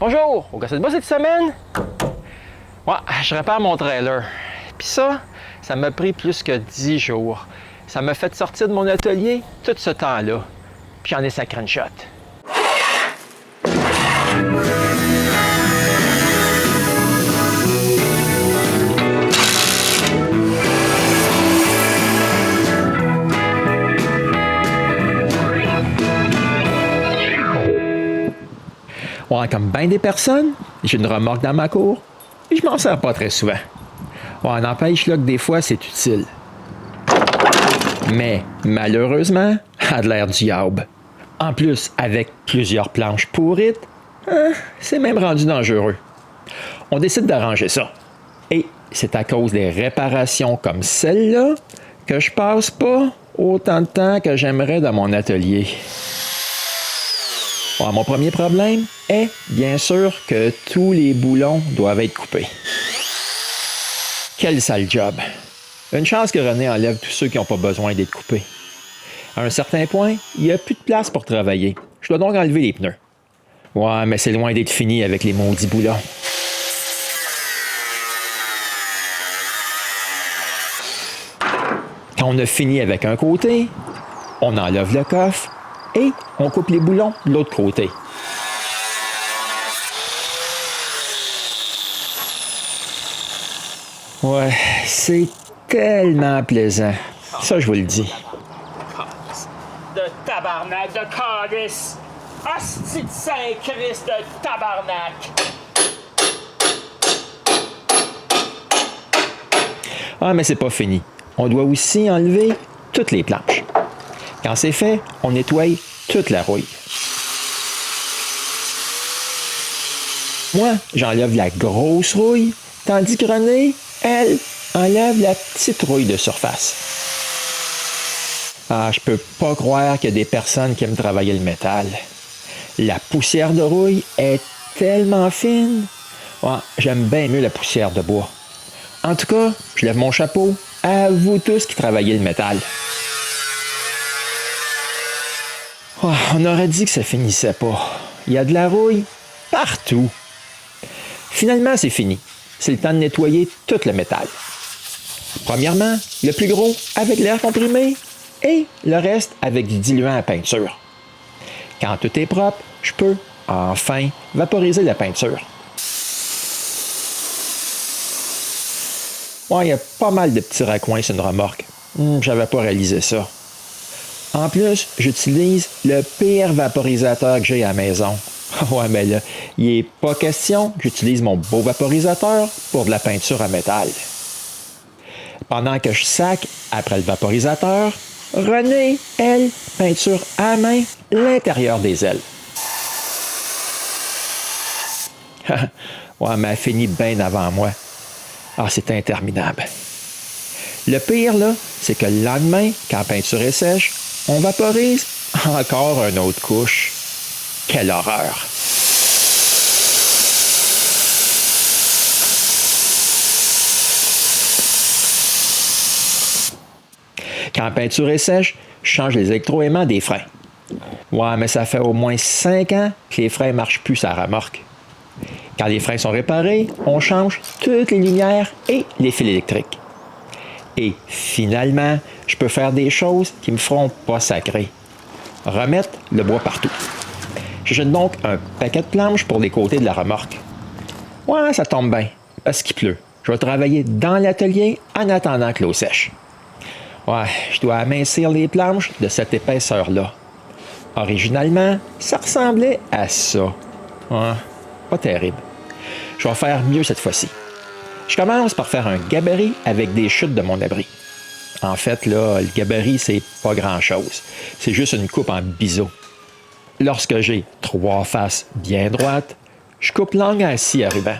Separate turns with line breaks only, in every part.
Bonjour, au Gossette Boss cette semaine? Ouais, je répare mon trailer. Puis ça m'a pris plus que 10 jours. Ça m'a fait sortir de mon atelier tout ce temps-là. Puis j'en ai sacré une shot. Ouais, comme bien des personnes, j'ai une remorque dans ma cour et je m'en sers pas très souvent. Ouais, n'empêche là que des fois c'est utile. Mais malheureusement, elle a de l'air diable. En plus, avec plusieurs planches pourrites, c'est même rendu dangereux. On décide d'arranger ça. Et c'est à cause des réparations comme celle-là que je passe pas autant de temps que j'aimerais dans mon atelier. Ouais, mon premier problème est, bien sûr, que tous les boulons doivent être coupés. Quel sale job! Une chance que René enlève tous ceux qui n'ont pas besoin d'être coupés. À un certain point, il n'y a plus de place pour travailler. Je dois donc enlever les pneus. Ouais, mais c'est loin d'être fini avec les maudits boulons. Quand on a fini avec un côté, on enlève le coffre et on coupe les boulons de l'autre côté. Ouais, c'est tellement plaisant. Ça, je vous le dis.
De tabarnak, de calice! Hostie de Saint-Christ de tabarnak!
Ah, mais c'est pas fini. On doit aussi enlever toutes les planches. Quand c'est fait, on nettoie toute la rouille. Moi, j'enlève la grosse rouille, tandis que René, elle, enlève la petite rouille de surface. Ah, je peux pas croire qu'il y a des personnes qui aiment travailler le métal. La poussière de rouille est tellement fine. Ouais, j'aime bien mieux la poussière de bois. En tout cas, je lève mon chapeau à vous tous qui travaillez le métal. Oh, on aurait dit que ça finissait pas. Il y a de la rouille partout. Finalement, c'est fini. C'est le temps de nettoyer tout le métal. Premièrement, le plus gros avec l'air comprimé et le reste avec du diluant à peinture. Quand tout est propre, je peux enfin vaporiser la peinture. Ouais, il y a pas mal de petits raccoins sur une remorque. J'avais pas réalisé ça. En plus, j'utilise le pire vaporisateur que j'ai à la maison. Ouais, mais là, il n'est pas question que j'utilise mon beau vaporisateur pour de la peinture à métal. Pendant que je sac après le vaporisateur, René, elle, peinture à main l'intérieur des ailes. Ouais, mais elle finit bien avant moi. Ah, c'est interminable. Le pire, là, c'est que le lendemain, quand la peinture est sèche, on vaporise encore une autre couche. Quelle horreur! Quand la peinture est sèche, je change les électroaimants des freins. Ouais, mais ça fait au moins 5 ans que les freins ne marchent plus sur la remorque. Quand les freins sont réparés, on change toutes les lumières et les fils électriques. Et finalement, je peux faire des choses qui me feront pas sacrer. Remettre le bois partout. J'achète donc un paquet de planches pour les côtés de la remorque. Ouais, ça tombe bien, parce qu'il pleut. Je vais travailler dans l'atelier en attendant que l'eau sèche. Ouais, je dois amincir les planches de cette épaisseur-là. Originalement, ça ressemblait à ça. Ouais, pas terrible. Je vais faire mieux cette fois-ci. Je commence par faire un gabarit avec des chutes de mon abri. En fait, là, le gabarit, c'est pas grand-chose. C'est juste une coupe en biseau. Lorsque j'ai 3 faces bien droites, je coupe l'angle à scie à ruban.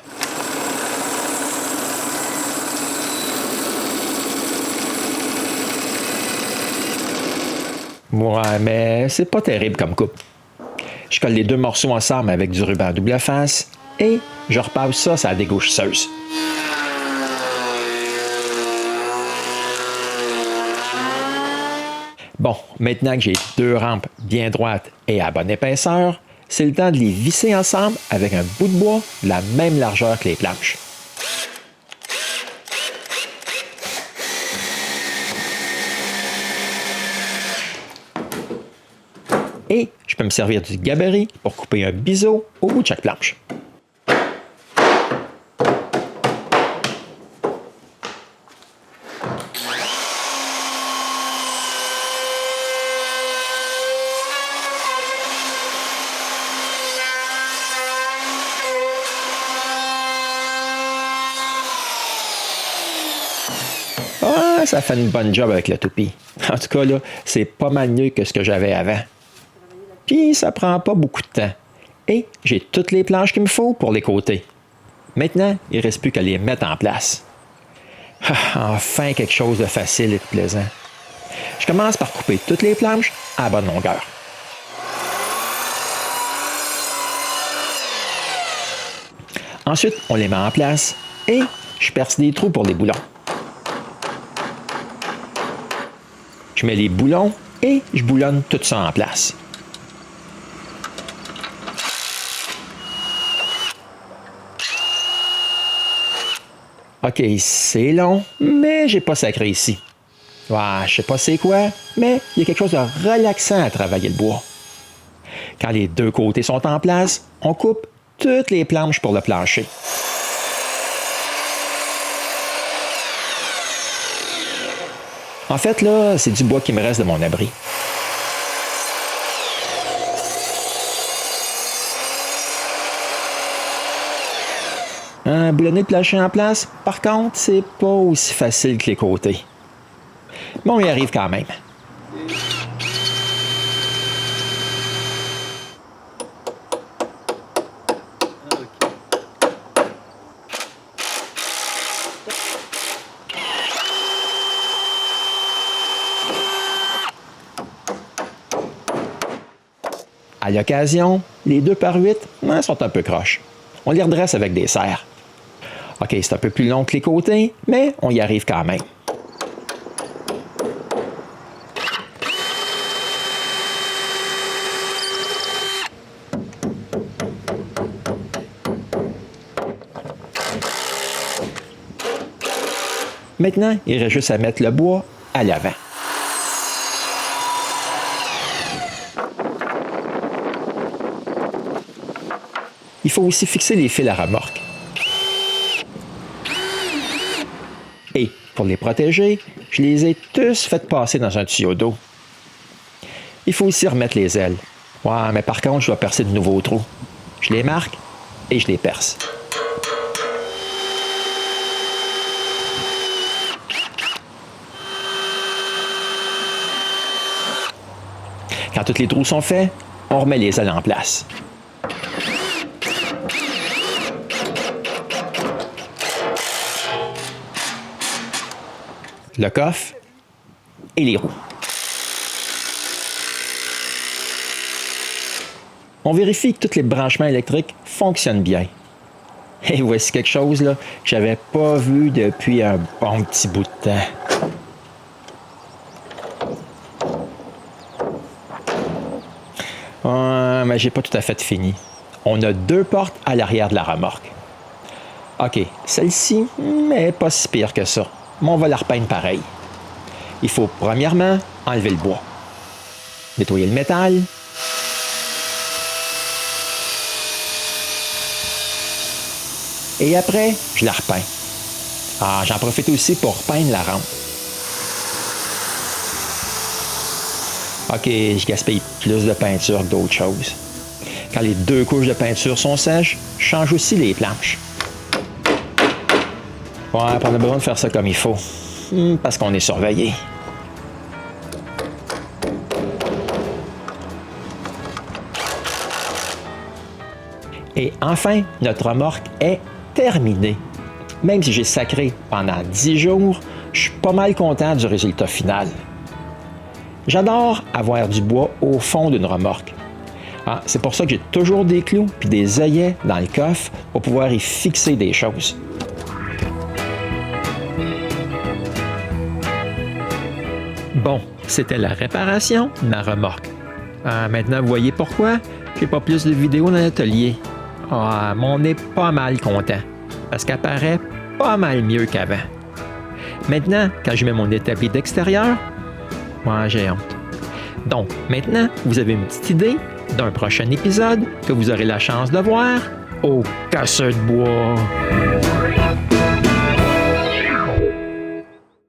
Ouais, mais c'est pas terrible comme coupe. Je colle les 2 morceaux ensemble avec du ruban à double face et je repasse ça sur la dégousseuse. Bon, maintenant que j'ai 2 rampes bien droites et à bonne épaisseur, c'est le temps de les visser ensemble avec un bout de bois de la même largeur que les planches. Et je peux me servir du gabarit pour couper un biseau au bout de chaque planche. Ah, ça fait une bonne job avec le toupie. En tout cas, là, c'est pas mal mieux que ce que j'avais avant. Puis, ça prend pas beaucoup de temps. Et j'ai toutes les planches qu'il me faut pour les côtés. Maintenant, il ne reste plus qu'à les mettre en place. Ah, enfin, quelque chose de facile et de plaisant. Je commence par couper toutes les planches à bonne longueur. Ensuite, on les met en place et je perce des trous pour les boulons. Je mets les boulons et je boulonne tout ça en place. OK, c'est long, mais j'ai pas sacré ici. Ouais, je sais pas c'est quoi, mais il y a quelque chose de relaxant à travailler le bois. Quand les deux côtés sont en place, on coupe toutes les planches pour le plancher. En fait, là, c'est du bois qui me reste de mon abri. Un boulonner de plancher en place, par contre, c'est pas aussi facile que les côtés. Mais on y arrive quand même. À l'occasion, les 2x8 sont un peu croches. On les redresse avec des serres. OK, c'est un peu plus long que les côtés, mais on y arrive quand même. Maintenant, il reste juste à mettre le bois à l'avant. Il faut aussi fixer les fils à remorque. Et pour les protéger, je les ai tous fait passer dans un tuyau d'eau. Il faut aussi remettre les ailes. Ouais, mais par contre, je dois percer de nouveaux trous. Je les marque et je les perce. Quand tous les trous sont faits, on remet les ailes en place. Le coffre et les roues. On vérifie que tous les branchements électriques fonctionnent bien. Et voici quelque chose là, que je n'avais pas vu depuis un bon petit bout de temps. Mais j'ai pas tout à fait fini. On a 2 portes à l'arrière de la remorque. OK, celle-ci, mais pas si pire que ça. Mais on va la repeindre pareil. Il faut premièrement enlever le bois, nettoyer le métal, et après, je la repeins. Ah, j'en profite aussi pour repeindre la rampe. OK, je gaspille plus de peinture que d'autres choses. Quand les 2 couches de peinture sont sèches, je change aussi les planches. Ouais, on a besoin de faire ça comme il faut, parce qu'on est surveillé. Et enfin, notre remorque est terminée. Même si j'ai sacré pendant 10 jours, je suis pas mal content du résultat final. J'adore avoir du bois au fond d'une remorque. Ah, c'est pour ça que j'ai toujours des clous puis des œillets dans le coffre pour pouvoir y fixer des choses. Bon, c'était la réparation de ma remorque. Maintenant, vous voyez pourquoi j'ai pas plus de vidéos dans l'atelier. Ah, mais on est pas mal content, parce qu'elle paraît pas mal mieux qu'avant. Maintenant, quand je mets mon établi d'extérieur, moi j'ai honte. Donc, maintenant, vous avez une petite idée d'un prochain épisode que vous aurez la chance de voir au Casseur de bois.